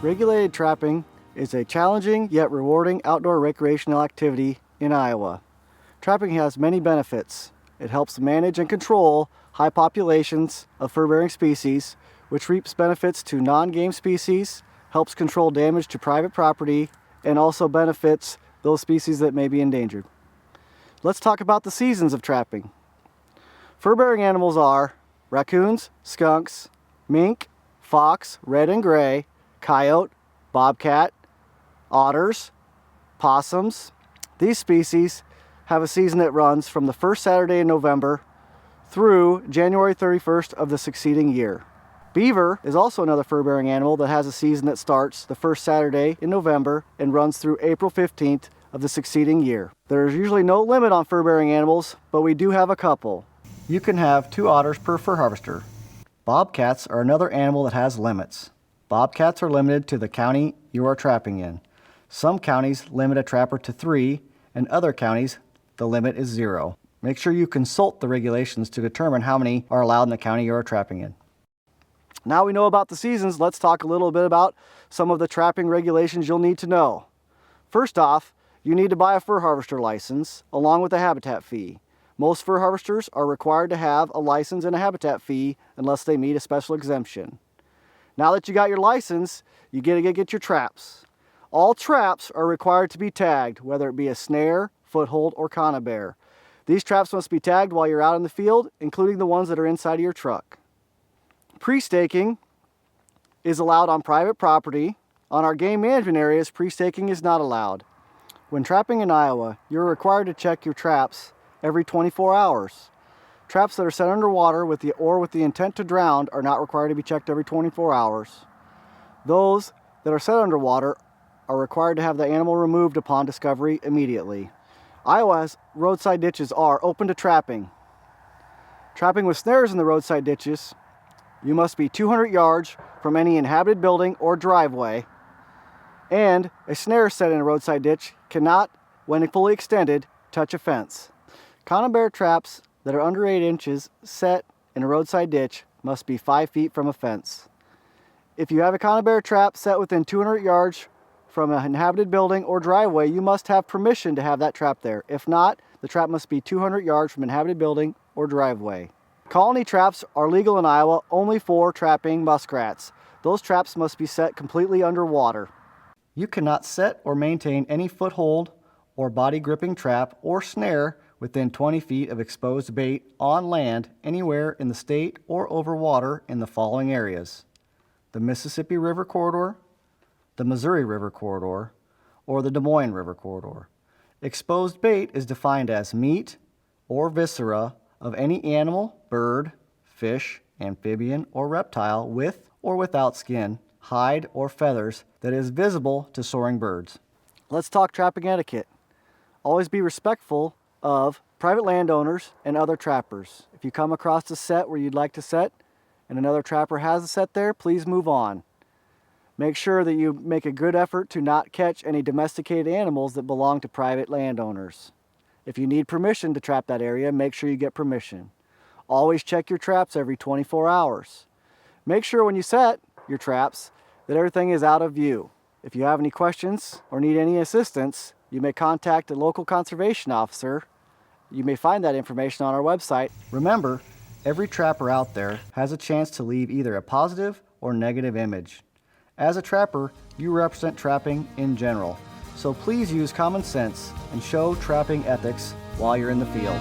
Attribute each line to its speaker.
Speaker 1: Regulated trapping is a challenging yet rewarding outdoor recreational activity in Iowa. Trapping has many benefits. It helps manage and control high populations of fur-bearing species, which reaps benefits to non-game species, helps control damage to private property, and also benefits those species that may be endangered. Let's talk about the seasons of trapping. Fur-bearing animals are raccoons, skunks, mink, fox, red and gray, coyote, bobcat, otters, possums. These species have a season that runs from the first Saturday in November through January 31st of the succeeding year. Beaver is also another fur-bearing animal that has a season that starts the first Saturday in November and runs through April 15th of the succeeding year. There's usually no limit on fur-bearing animals, but we do have a couple. You can have 2 otters per fur harvester. Bobcats are another animal that has limits. Bobcats are limited to the county you are trapping in. Some counties limit a trapper to 3, and other counties the limit is 0. Make sure you consult the regulations to determine how many are allowed in the county you are trapping in. Now we know about the seasons, let's talk a little bit about some of the trapping regulations you'll need to know. First off, you need to buy a fur harvester license along with a habitat fee. Most fur harvesters are required to have a license and a habitat fee unless they meet a special exemption. Now that you got your license, you get your traps. All traps are required to be tagged, whether it be a snare, foothold, or conibear. These traps must be tagged while you're out in the field, including the ones that are inside of your truck. Pre-staking is allowed on private property. On our game management areas, pre-staking is not allowed. When trapping in Iowa, you're required to check your traps every 24 hours. Traps that are set underwater with the intent to drown are not required to be checked every 24 hours. Those that are set underwater are required to have the animal removed upon discovery immediately. Iowa's roadside ditches are open to trapping. Trapping with snares in the roadside ditches, you must be 200 yards from any inhabited building or driveway, and a snare set in a roadside ditch cannot, when fully extended, touch a fence. Conibear traps that are under 8 inches set in a roadside ditch must be 5 feet from a fence. If you have a conibear trap set within 200 yards from an inhabited building or driveway, you must have permission to have that trap there. If not, the trap must be 200 yards from an inhabited building or driveway. Colony traps are legal in Iowa only for trapping muskrats. Those traps must be set completely underwater. You cannot set or maintain any foothold or body gripping trap or snare within 20 feet of exposed bait on land anywhere in the state or over water in the following areas: the Mississippi River Corridor, the Missouri River Corridor, or the Des Moines River Corridor. Exposed bait is defined as meat or viscera of any animal, bird, fish, amphibian, or reptile with or without skin, hide, or feathers that is visible to soaring birds. Let's talk trapping etiquette. Always be respectful of private landowners and other trappers. If you come across a set where you'd like to set and another trapper has a set there, please move on. Make sure that you make a good effort to not catch any domesticated animals that belong to private landowners. If you need permission to trap that area, make sure you get permission. Always check your traps every 24 hours. Make sure when you set your traps that everything is out of view. If you have any questions or need any assistance, you may contact a local conservation officer. You may find that information on our website. Remember, every trapper out there has a chance to leave either a positive or negative image. As a trapper, you represent trapping in general, so please use common sense and show trapping ethics while you're in the field.